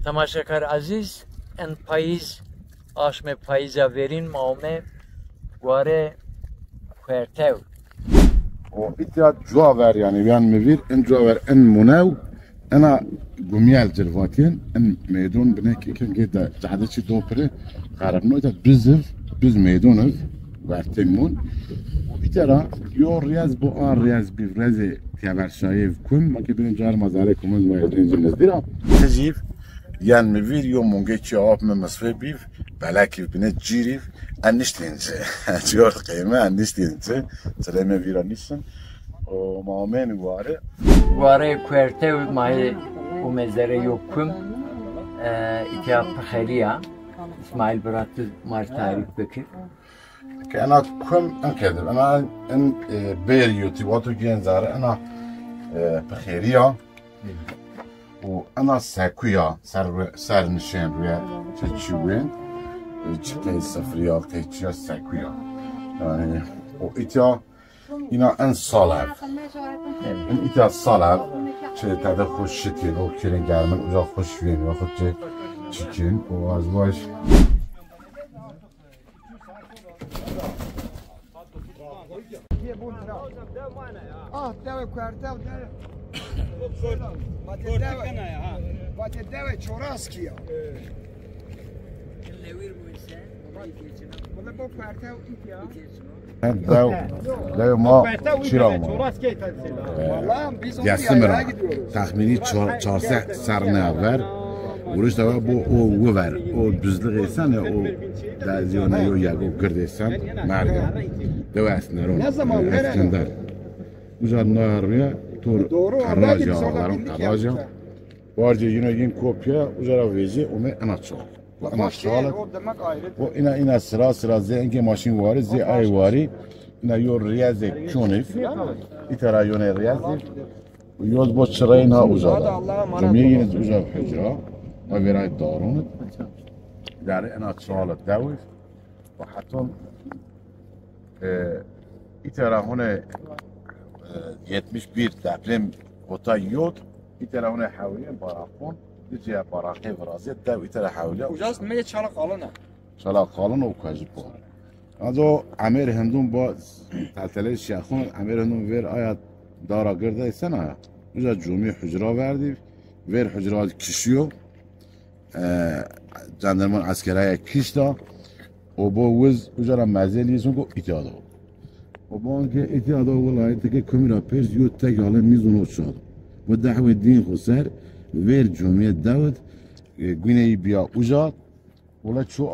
تماشاگر عزیز ان پاییز آشم پاییزا ورین مامه واره کوارتو و ایتا جواور يعني بيان مفير ان جواور ان مناو انا قميال جلفاتين ان ميدون بناكي كان جيدا جحدتشي دوبري قارب نويتا بز ميدون وارتمون وبيترا يور رياز بو آر رياز بيف ريزي تيابر شايف كم ما كبيرين جار مزاري كمز ويدرين جنز ديرا تجيف يان مفير يوم مونجيتشي آب من مصفي بيف بلاكيف بنت جيريف انشتينزه جور قيمة انشتينزه سلامة فيرا نيسن ومامين واره کوارتو مای ومزاره يوكم اتيا بخيريا اسماعيل براتو مار تعريف بكر كأنا كم أنكذب أنا إن بيريوتي واتو جنزار أنا بخيريا وأنا ساكويا سر نشان ويا تشوين تشكي سفريا تشيا ساكويا يعني وإتيا إنا أن صلاب إن إتيا صلاب شيء تعرف خوش شتين أو كرين جارمن وجا خوش فين وخد تشكين وازواج دو کوارتل باید دو چوراس کیا ولی با کوارتل ایتیا دو ما چرا ما جسمه تخمینی 400 سرنه اول ورش دوا با او ور او بزرگ ایسان او دازیونه یو یاگو کرده ایسان مرگم دو اسنرون اسکندر وجا نارمیا تور کراجا آورم کراجا وارجی این کوپیا وجا را ویزی اومه اناتشال و اناتشال و اینا سرا زنگ ماشین واری زی ای واری اینا یور ریاض کونیف ایترا یون ریاض و یوز با چراینا وجا جمعی وجا حجرا و ویرای دارون در اناتشال داویف و حتی ایترا هونه 71 deprem kota yod İtelefonu havliye barakon diye barakı vraziyet dev itele havliye ucaz me çalak alana çalak kalın o kajip o azo amir hindun ba tatile şahun amir hindun ver ayat dara girde sana uca cumi hücra verdi ver hücra kişiyor jandarman askeraya kişta o bu vız ucara mazeliyiz ko itiyadı وبانك اتحاد ولايات كاميرا بيرز يو تاج على ميزون وشاد ودعوة الدين خسر وير جمعية داود قيني بيا وجاد ولا شو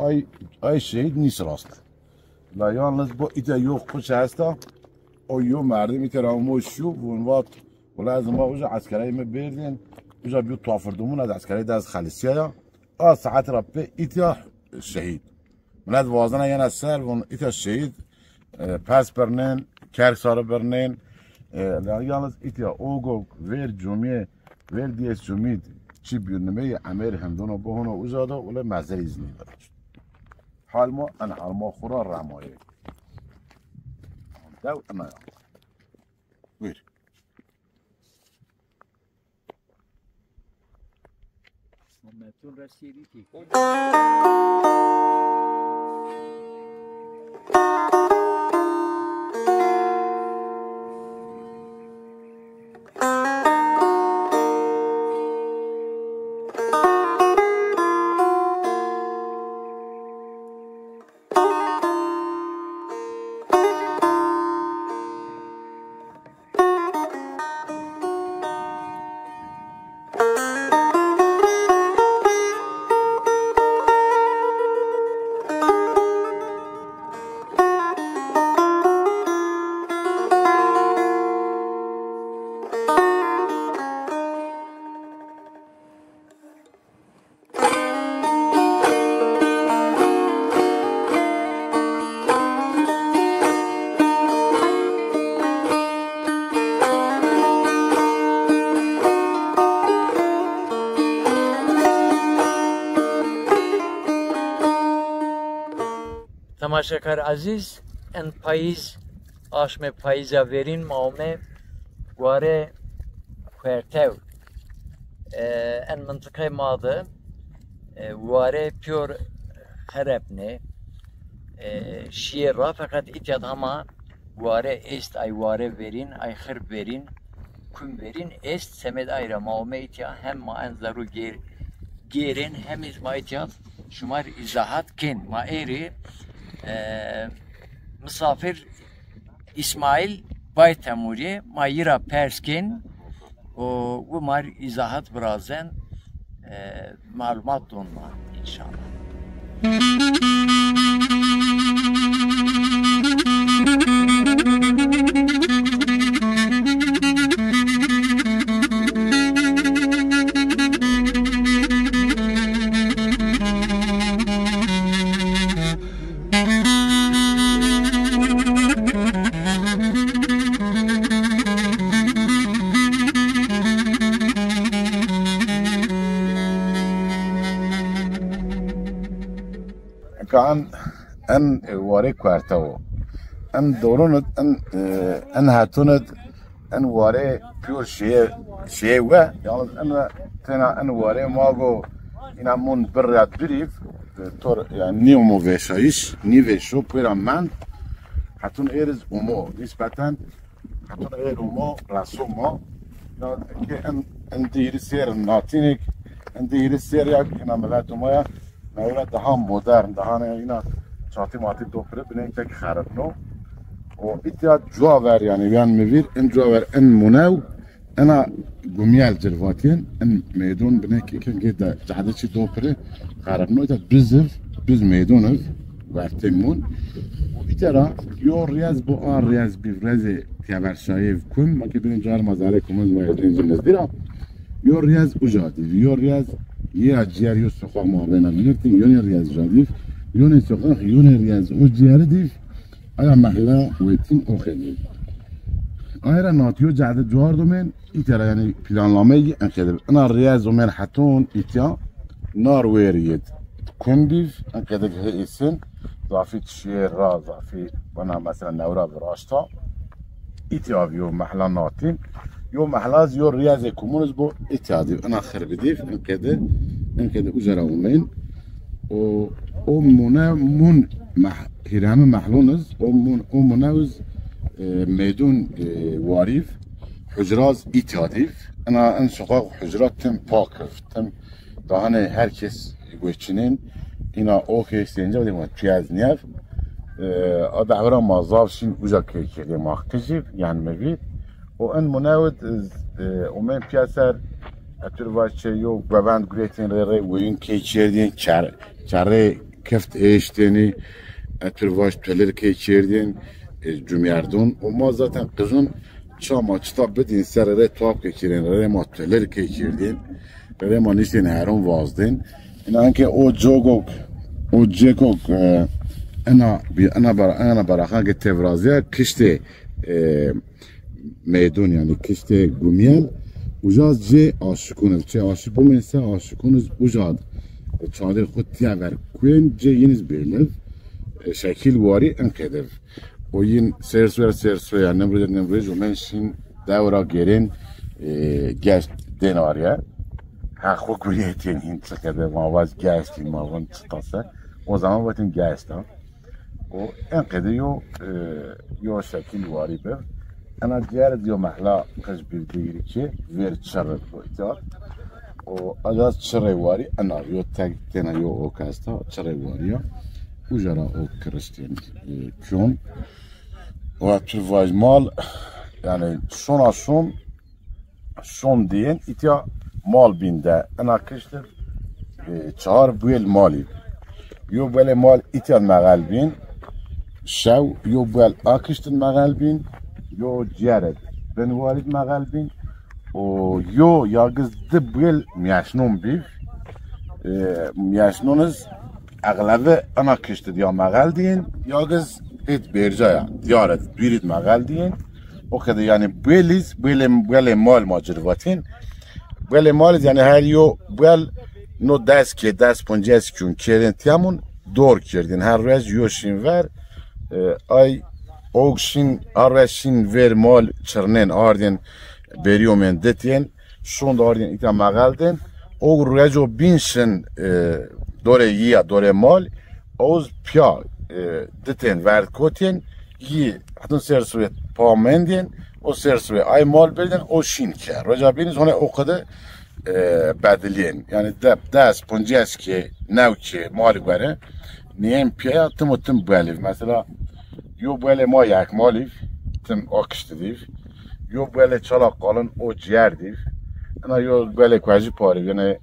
اي شهيد نيس راست لا يالنز با اتا يو خوش هستا او يو مردم اترامو شو ونوات ولا از ما وجا عسكري ما بيردين وجا بيو توافردمون از عسكري داز خالصيا ساعات ربي اتا شهيد ملاد وازنا يانا سر ون اتا شهيد پس برنن کرک ساره برنن یالنز ایتیا اوگو ویر جمعه ویر دیس جمعید چی بیرنمه امیر هندونا بهونه وزاده ولی مزر ایزنی داشت حال ما انا حال ما خورا رمایه دو انا ویر ممتون رسیدی کی تماشاگر عزیز ان پاییز آشم پاییزا ورین مامه واره کوارتو ان منطقه ماده واره پیور خربنه شیه را فقط ایتیاد هما واره است ای واره ورین ای خرب ورین کن ورین است سمد ایرا مامه ایتیاد هم ما انظرو گیرین هم از ما ایتیاد شمار izahat کن ما ایری مسافر İsmail Baytemuri Mayra Perskin o bu mar izahat birazdan malumat donma inşallah. كان ان واري كوارتو ان دورونت ان هاتونت ان واري بيور شيء و يعني انا تنا ان واري ماغو انا مون برات بريف تور يعني نيومو فيشايش نيفيشو بيرامن هاتون ايرز اومو نسبتاً هاتون اير اومو راسومو ان دير سير ناتينيك ان دير سير يا انا ملاتو مايا نولا دهان مدرن دهان اینا چاتی ماتی دو پره بینیم که خراب نو و ایتیا جوار یعنی بیان میویر این جوار این مناو انا گمیال جرواتین این میدون بینه که ده جهده چی دو پره خراب نو ایتا biz میدونز ورتیمون و ایتیا یو ریاض با آن ریاض بیورزی تیابرشایی کن ما که بینیم جار مزاره کمز مایدین جنز دیرا یو ریاض اجادی یو ریاض یه اجیار یو سخواه معاونه میگرد یونی ریاض جادیف یونی سخواه یونی ریاض او جیاره دیف آیا محله ویتین او خیلی آیا ناتیو جهده جوار دومین ایترا یعنی پلانلامه ای انکده انا ریاض دومین حتون ایتیا نار ویرید کن دیف انکده که ایسن ضافی تشیر را ضافی بنا مثلا نورا براشتا ایتیا بیو محله ناتین يوم محلاز يو رياضي كومونز بو اتيادي انا خربديف ان كده اجرا ومين او منا مون هرام محلونز او مناوز ميدون واريف حجراز اتياديف انا ان شقاق حجرات تم باكف تم دهانه herkes گوچنين اینا اوكي سينجا ودي ما پیاز نیاف ادعورا مازافشين اجا كيكي ماختجيف يعني مبيت وان مناود ومن بياسر اترواچه یو ببند گریتین ری وین کیچردین چاره کفت اشتنی اترواچ تلر کیچردین جمیردون و ما zaten kızın çama kitap bedin serere tuhaf geçiren ri ma tler kیچردین ri ma niştin heron vazdin inan ki o jogok o jekok ana baraxa ki tevraziya kişte میدون یعنی کشت گومیل وجاز جه آشکونز چه آشکو میسه آشکونز وجاد چادر خود تیاور کوین جه یینز بیلف شکل واری انکدف و یین سرسو یا نمروز و منشین دورا گرین گشت دیناریا حقو گویتین هین چکده ماواز گشتین ماوان چطاسه o zaman bakın گشت و انکده یو شکل واری بر أنا جارد يوم محلا قش بالديري كي غير تشرب وقتها وأجاز تشرب واري أنا يو تاجتنا يو أوكاستا تشرب واريا وجرا أو كريستيان كيون وتشوفاج مال يعني شون دين إتيا مال بينده أنا كشتر چهار بويل مالي يو بويل مال إتيا مغالبين شو يو بويل آكشتر مغالبين يو جارد بن والد مغالبين و يو ياغز دبل مياشنون بيف مياشنونز اغلبه انا كشت ديا مغالدين ياغز ات بيرجايا ديارت بيريد مغالدين وكذا يعني بيل مال ماجرواتين بيل مال يعني هر يو بيل نو دست که دست پنجه‌اش کن کردن تیامون دور کردن هر روز یوشین ور آی اوگشین آروشین ور مال چرنن آردین بریومن دتین شون آردین ایتا مغالدن او رجو بینشن دوره یا دوره مال اوز پیا دتین ورد کوتین یی حتون سرسوی پامندین او سرسوی ay مال بردن او شین که رجا بینیز هونه او قده بدلین yani ders punjes ki nev ki mali göre niye piya tım belif mesela yo böyle ma yak malif tım akıştıdiv yo böyle çalak kalın o ciğerdiv ana yo böyle kwaji pari yani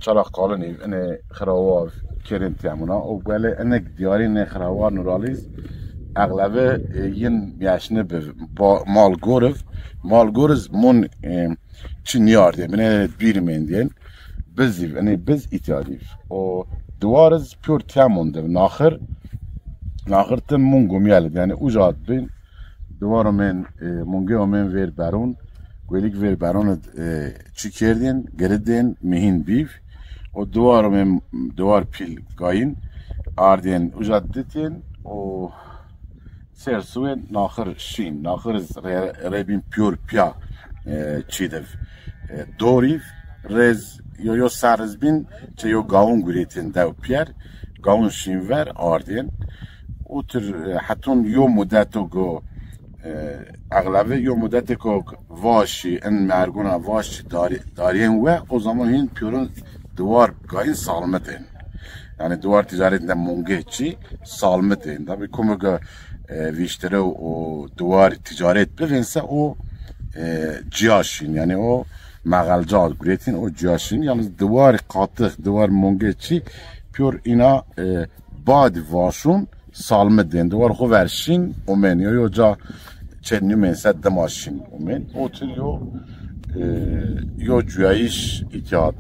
çalak kalın yani xravav kerin tamına o böyle enek diyari ne xravav nuraliz اغلبه ین میاشنه به مال گورز من چی نیارده منه بیرمین دین بزیف یعنی بز ایتیادیف و دوارز پیور تیامونده ناخر تم منگو میالد یعنی اوجاد بین دوارو من منگو من ویر برون گویلیک ویر برون چی کردین گردین مهین بیف و دوار پیل گاین آردین اوجاد دیتین و سرسوین ناخر شین ناخر ربین پیور پیا چیدف دوریف رز یو سرز بین چه یو گاون گریتین دو پیر گاون شین ور آردین اوتر حتون یو مدتو گو اغلبه یو مدت که واشی ان مرگونا واشی دارین و او زمان این پیورون دوار گاین سالمتین yani duvar ticaretinden mungeçi salmetin tabi komuga viştere o duvar ticaret bevense o cihaşin yani o magalcal gretin o cihaşin yalnız duvar katık duvar mungeçi pür ina bad vaşun salmetin duvar hoverşin omen yo ca çennimen seddemaşin omen o tür yo cihayiş itiat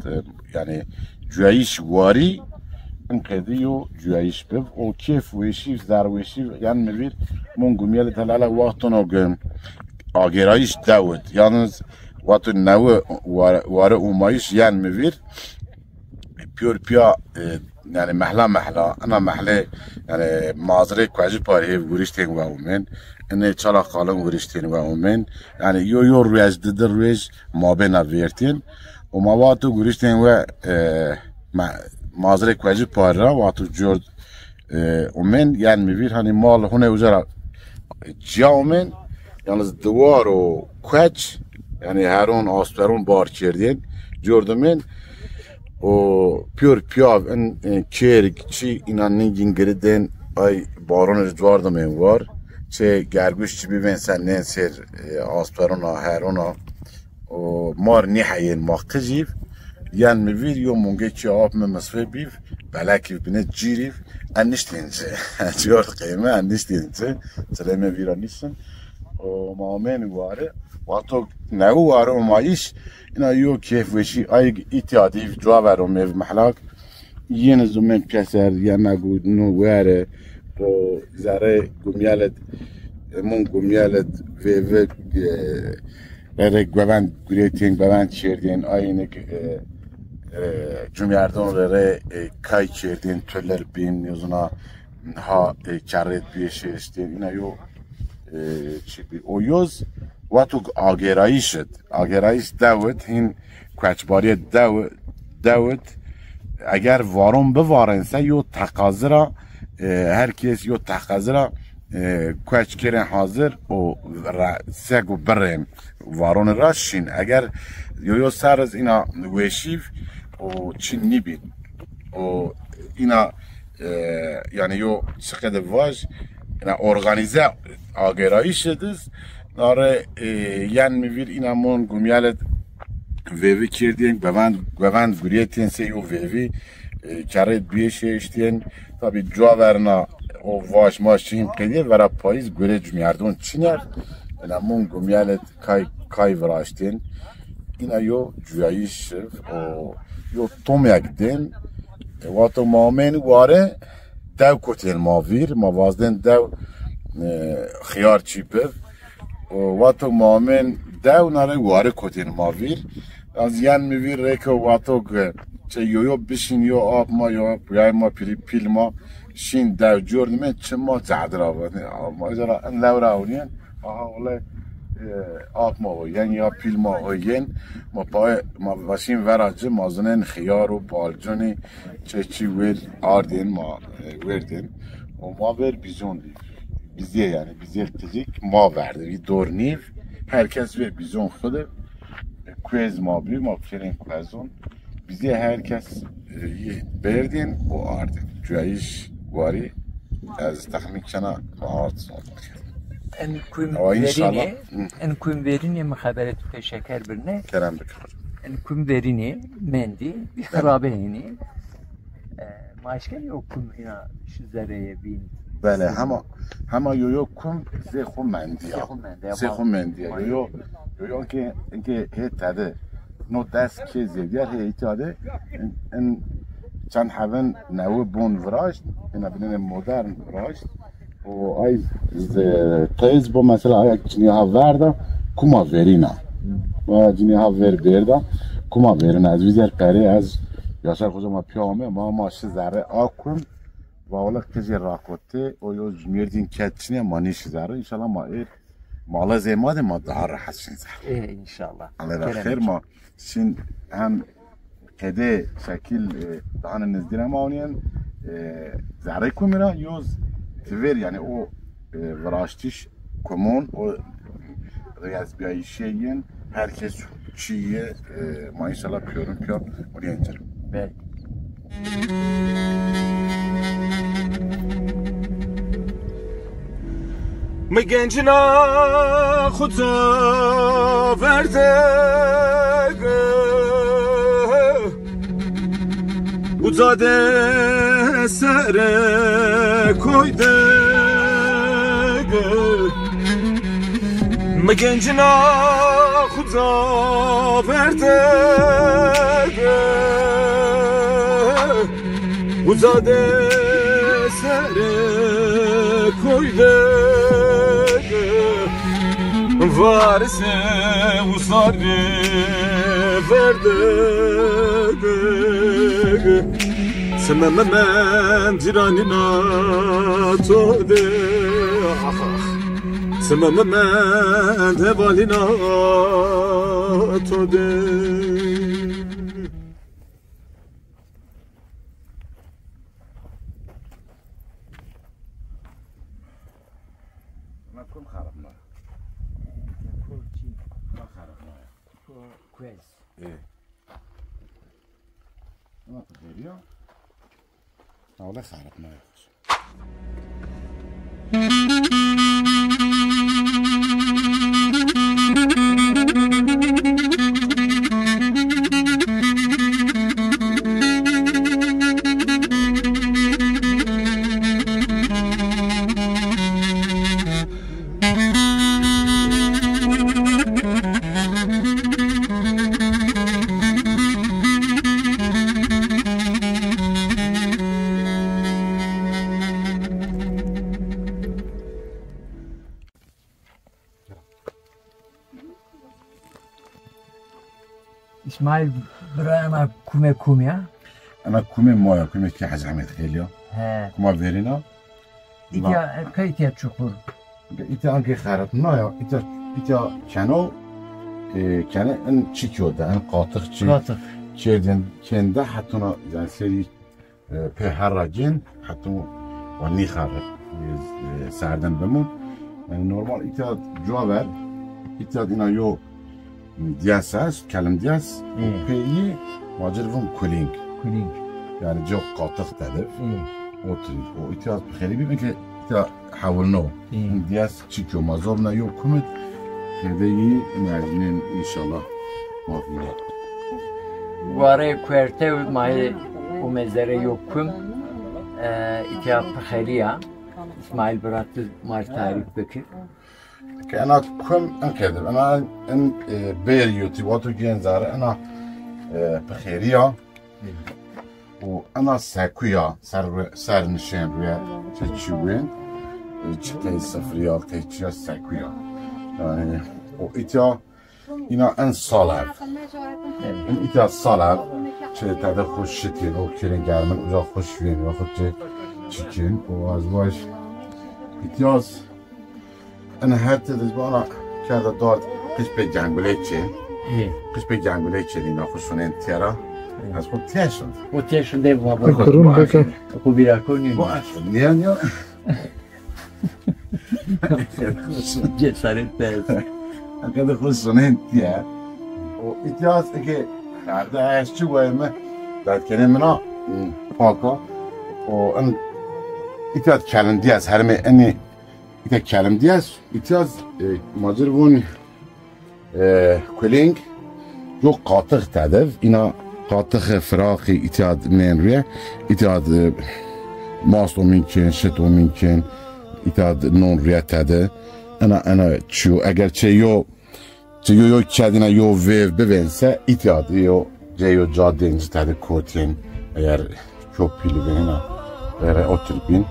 yani cihayiş vari انقدیو جویش بف او کیف ویشیف در ویشیف یعنی می‌بینید من گمیال تلالا وقتنا گم آگرایش داود یعنی وقت نو واره اومایش یعنی می‌بینید پیا yani mahla ana mahle yani mazre kwaji pare gurishten wa umen ene chala qalan gurishten wa umen yani yo rüyaj dedir rüyaj mabena vertin o mavatu gurishten wa mazre kwaji pare watu jord umen yani mivir hani mal hune uzara ciamen yalnız duvar o kwaç yani heron asperon bar kerdin jordumen o pür piyav en kerik çi inanın gingirden ay baron rıdvarda men var çe gergüş çi ben sen ne ser asperona herona o mar nihayen maqtijif yan mi video munge çi ap me masfe biv balaki bine cirif aniştince diyor qiyme aniştince seleme viranisın o mamen var vato ne var o maiş ina yo keyf وشی ay ihtiyadi جوار و mev محلاک یه زمین پیسر یا نگو نواره با زره گمیالت من گمیالت و برای گوان گریتین گوان چردین آینه جمیاردون رره کای چردین تولر بین یوزنا ها کرد بیشه استین اینا یو چی بی او یوز واتو آگرایش داود این کوچباری داود اگر وارون بوارنسه یو تقاضرا herkes یو تقاضرا کوچ کرن حاضر و سگو برن وارون راشین اگر یو سرز اینا وشیف و چین نیبین و اینا yani yo çekede vaj اینا organize آگرایش دست ناره یان می‌ویر اینامون گمیالت ویوی کردین گوان گریتین سیو ویوی کرد بیشه اشتین تابی جوارنا او واش ماشین قدیر ورا پاییز گره جمیاردون چینر اینامون گمیالت کای وراشتین اینا یو جویایش او یو تومیک دین واتو مامین واره دو کتین ماویر موازدن دو خیار چیپر واتو مامن دو ناره واره کتین ماویر از یان میویر ریکو واتو چه یو بشین یو آب ما یا بیای ما پیل ما شين داو جورد من تشما تعدرا ما جرا ان لورا اونين والله آب ما ین یا پیل ما ین ما پای ما باشیم وراجه مازنن خیار و بالجونی چی ول آردین ما وردین و ما ور بیزون دی بیزیه یعنی بیزیه تجیک ما ورده بی دور نیف herkes ور بیزون خوده کویز ما بی ما بکرین کویزون بیزیه herkes بردین و آردین جویش واری از تخمین کنا آرد صادق ان كوم فيريني مخابرات شكر برنا كلام بكر ان كوم فيريني مندي بخرابه هني ماشكل يوكم هنا شو زريه بين بله هما يو كوم زيخو مندي زيخو مندي يو که اینکه هتاده نو دست که زیادی هتاده ان چند هفن نو بون وراش اینا بینن مدرن وراش و ای تیز با مثلا ای جنی ها وردا کما ورینا و جنی ها ور بردا کما ورینا از ویزر پری از یاشر خوزا ما پیامه ما ماشه زره آکم و اولا کجی راکوته و یو جمیردین کتچنی مانیش زره انشالله ما ایر مالا زیماده ما دار راحت شین زره انشالله الله خیر ما شین هم کده شکل دهان نزدیره ما اونین زره کمیرا یوز تver yani o vrashtiş komon o riyaz bir şeyin herkes çiğe maşallah piyorum oraya iner. Evet. Mi gencina xuda verde uzade sere koyde mi gencina xuda verde uzade sere koyde varse usare verde Sememe men ciranina tode Sememe men tevalina tode Nakum kharabna كويس ايه ما تغيريا ولا خربنا يا اخي اسماعيل برانا كوميا انا كومي مويا كومي كي حاجه عملت خيليا ها كوما فيرينا إيتا كيتيا تشوفور إيتا أنكي خارطنا يا إيتا كانوا كان إن تشيكيو ده إن قاطق كيردين كندا حتى يعني سري بهراجين حتى وني خارط ساعدن بمون يعني نورمال إيتا جوابر إيتا دينا يو دياساس كلام دياس وبيي واجرهم كولينج يعني جو قاطق تلف اوتري و اتياز بخيري بيمكن حاولنا دياس تشيكو مازورنا يو كومت كدي نعلن ان شاء الله ما فينا واري كويرتي ماي ومزاري يوكم اتياز بخيريا اسماعيل برات مال تعريف بكر كأنا كم انكذب انا ان بيريوتي واتو جنزار انا بخيريا وانا ساكويا سر نشان روی تشوين تشتي سفريا تشيا ساكويا يعني و ايتا اینا ان صالب ان ایتا صالب چه تعداد خوش شتین و کرین گرمن اونجا خوش وین و خود چه چیکن و از باش ایتیاز انا حتی دزبانا کرده داد قش به جنگوله چه قش به جنگوله چه دینا خوشونه انتیارا از خود تیشون O tešunde baba. Kurun beka. Ako birakoni. باش نیا Cesaret versin. اگه خوشونه انتیار و ایتیاز اگه کرده هست چی وایمه داد کنه منا پاکا و ان ایتیاز کلندی از هرمه انی ایتیاز کلندی از ایتیاز ماجر بون کلینگ جو قاطق تدف اینا قاطق فراقی ایتیاد من روی ایتیاد ماست و مینکن شت و مینکن ایتیاد نون روی تده انا چیو اگر چه یو کدینا یو ویو ببینسه ایتیاد یو جیو جا دنج تده کوتین اگر کپیلی بینه اگر اوتر بین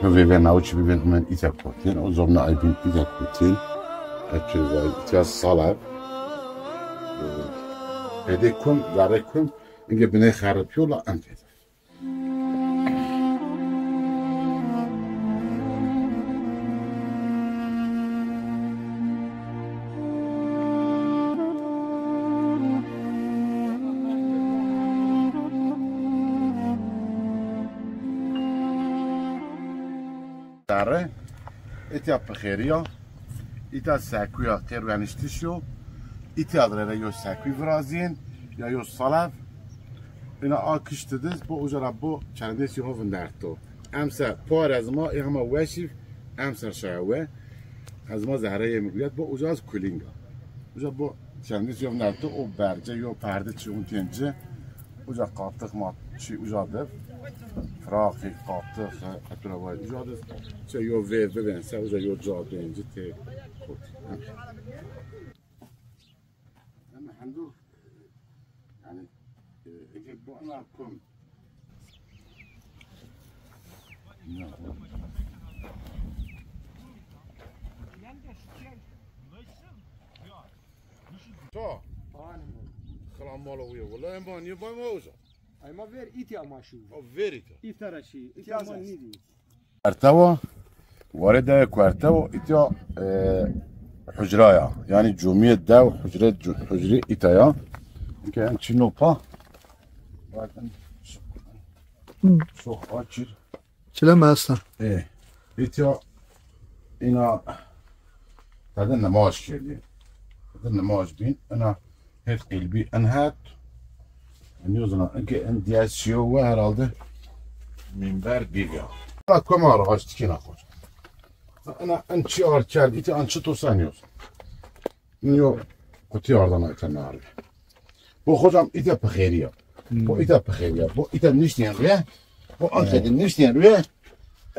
یو ویو ناوچی ببین من ایتیاد کوتین او زمنا ای بین ایتیاد کوتین ایتیاد سالب هده کن داره کن اینگه بینه خرابیولا انفید داره ایتیا بخیریا ایتا ساکویا قیروانشتیشو ایتیا داره یو ساکوی فرازین یا یو صلب اینا آکشتدیز با اجرا با چندیسی ها وندرتو امسر پار از ما ای همه وشیف امسر شعوه از ما زهره میگوید با اجاز کلینگا اجا با چندیسی ها وندرتو او برجه یا پرده چی اون تینجه اجا قاطق ما چی اجا دف فراقی قاطق اپرا باید اجا دف چه یو ویو ببینسه اجا یو جا بینجه تی خود اما هندو يعني يجيب بقنا كم تو خلام مالوية ولا يبان يبان موزة Ay ma ver iti ama şu. فيريتا İftara şey. İti ama nidi. ارتوى وارد كوارتو إتيا حجرايا يعني جميع داو حجري إتايا كان شنو با شو خاطر Çileme aslan. ايه إتيا إنا هذا النماذج كذي هذا النماذج بين أنا هاد قلبي أنهات نيوزنا إنك أندياس شيو وهرالده منبر بيجا لا كمار هاشتكين أخوش أنا أنشي أركال إتي أنشي توسانيوس نيو قتي أردنا إتناري بو خودم إتي بخيريا بو إتي بخيريا بو إتي نشتين ريه بو أنخد نشتين ريه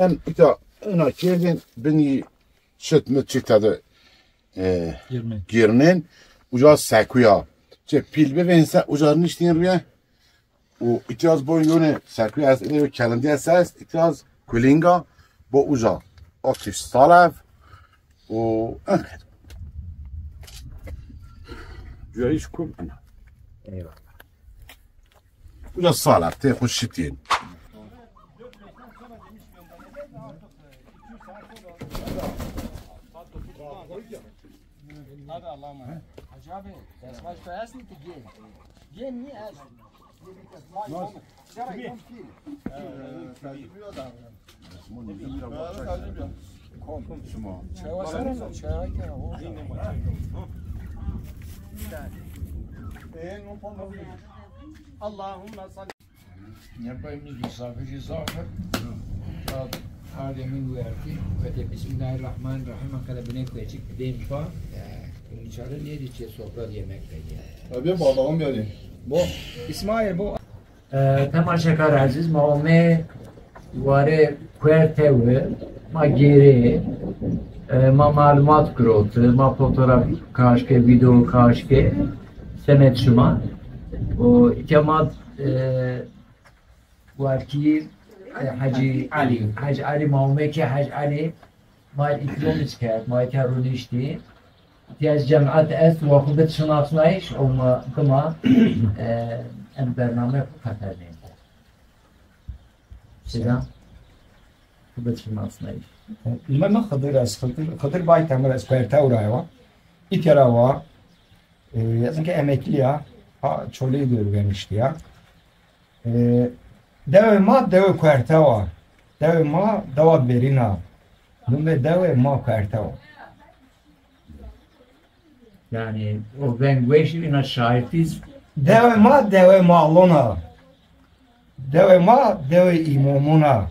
أن إتي أنا كيردين بني شت متشت هذا گیرنن اجاز سکویا چه پیل ببینسه اجاز نشتین رویه و ایتیاز با یونه سکویا از اینه کلندی است ایتیاز کلینگا با اجاز آکش سالف و انقدر جایش کن انا اجاز سالف تی خوش شتین Hadi Allah'ım. Hacı abi, ders baş koyarsın ki gel. Gel niye ez? Allahümme salli. Yapayımız misafiri zafer. Alemin verdi. Ve Bismillahirrahmanirrahim. Akala binek ve çık deyim fa. İnşallah ne diyeceğiz sofra yemekteydi. Abi bağlamam yani. Bu İsmail bu. تماشاکار عزیز ما اومه واره کوارتوه ما گیره ما معلومات کروت ما fotoğraf kaşke video kaşke semet şuma o itemat varki Hacı Ali ma اومه که Hacı Ali ما ایکلومیز کرد ما کرونیشتی از جمعیت است و خودت شناسنایش او ما کما این برنامه خطر نیست Sizden? Bu da kim aslında? لما خضر باید تمر از پرتا و رایوا ایتیارا و از اینکه emekliya çoluğu görmüştü ya. Dev ma dev kvarta dev ma dev berina. Nume dev ma kvarta. Yani o ben güeşliğine şahitiz. Dev ma lona. Dev ma dev imamuna.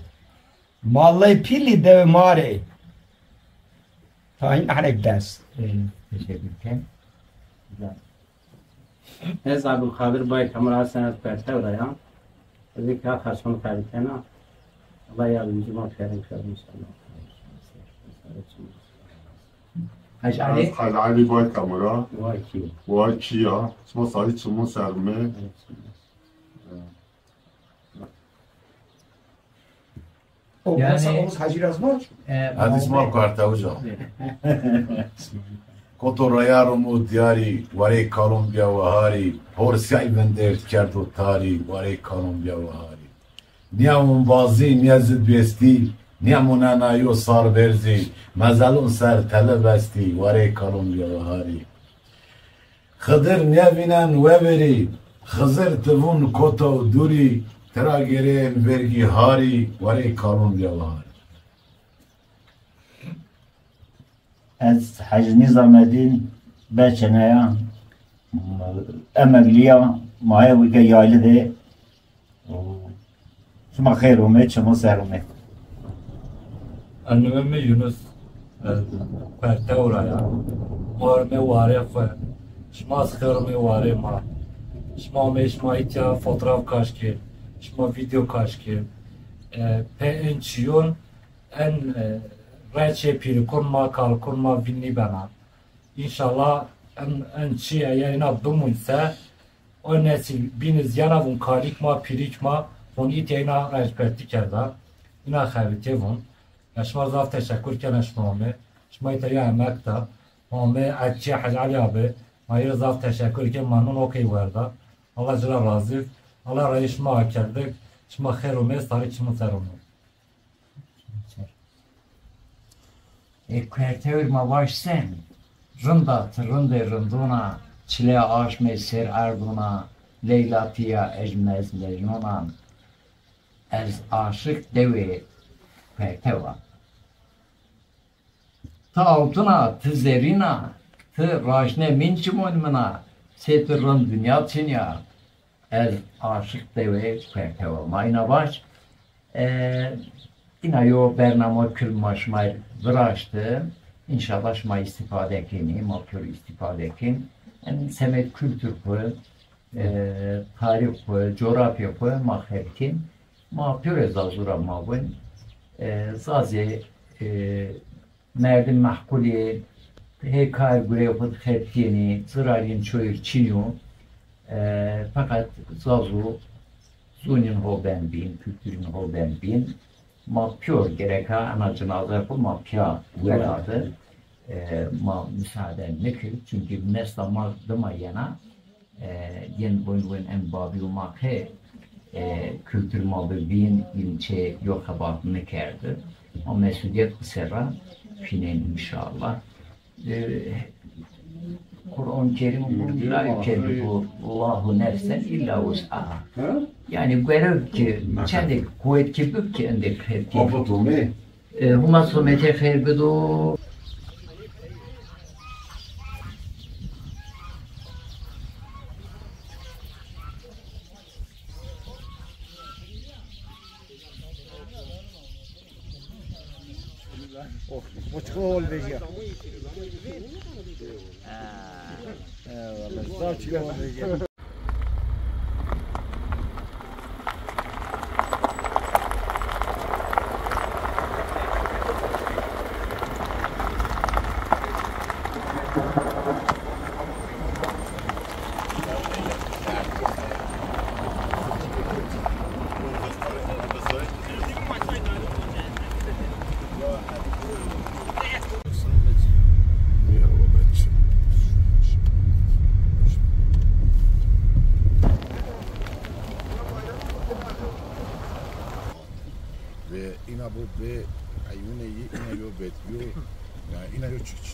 Mallay pili dev mare. Tayin anek ders. Teşekkür ederim. Ez Abdülkadir Bay Kemal Senet Perte oraya. Dedi ki arkadaşım kayıtına. Allah yardımcıma ferin ferin inşallah. Hacı Ali. از علی باید کامرا Vay ki. وای کیا شما سالی چما سرمه O Yani- nasıl olmuş Hacı Razmaz? هذه اسمها كارتاوجا كوتوريا رومو دياري وري كولومبيا وهاري هورسياي بندرت كردو تاري وري كولومبيا وهاري نيامون بازي نيازد بيستي نيامون انا يو صار برزي مازالون سر تلبستي وري كولومبيا وهاري خضر نيابينان وبري خزر تفون كوتو دوري ترا گرين برگي هاري وري كولومبيا وهاري از حج نظامدین بچنایا امگلیا ماه ویگه یایله ده شما خیر اومد شما سر اومد Annemi Yunus perte oraya. Marme vare fe. Şma sıkırme vare ma. Şma meşma itya fotoğraf kaşki. Şma video kaşki. Pe en çiyon en reçe piri kurma kal kurma vinni bana. İnşallah en çiye yayına dumunsa o nesil biniz yana vun kalik ma pirik ma vun ityayına reçperti kerda. İna xavite vun. شما ضاف تشکر کنه شما شما ایتالیا مکتا ما اچی حج علی آبه ما یه ضاف تشکر که ممنون اوکی ورده الله جل راضی الله رای شما کردک شما خیر و می ساری شما سر و می Kvartevir ma baş sen. Rınduna çile aşme ser arduna leylatiya ecmez mecnunan ez aşık devi kvarteva. Ta altına, tı zerina, tı raşne min çimonmına, setırın dünya çinya, el aşık deve kvarteva. Mayna baş, ina yo bernamo külmaşmay vıraştı, inşallah şma istifade ekini, makör istifade ekin, en semet kültür koy, tarih koy, coğrafya koy, mahherkin, ma pöre zazura mavun, zaze merdin mahkuli hekar gureyfet kheptiyeni zırarın çoyur çiniyor fakat zazu zunin ho ben bin kültürün ho ben bin ma pür gereka ana cenaze bu ma pya veladı ma müsaade nekir çünkü nesla ma dama yana yen boyun en babi ma he kültür ma bin ilçe yok habat nekerdi o mesudiyet kısera finen inşallah. Kur'an-ı Kerim bu la yukellifu Allahu nefsen illa vus'aha. Yani görev ki çende kuvvet ki büyük ki ende kuvvet. Apotume Huma somete khair bedo. متخول بيجي والله صار شلون بيجي به عیونه اینا یو بیت یو اینا یو چیچ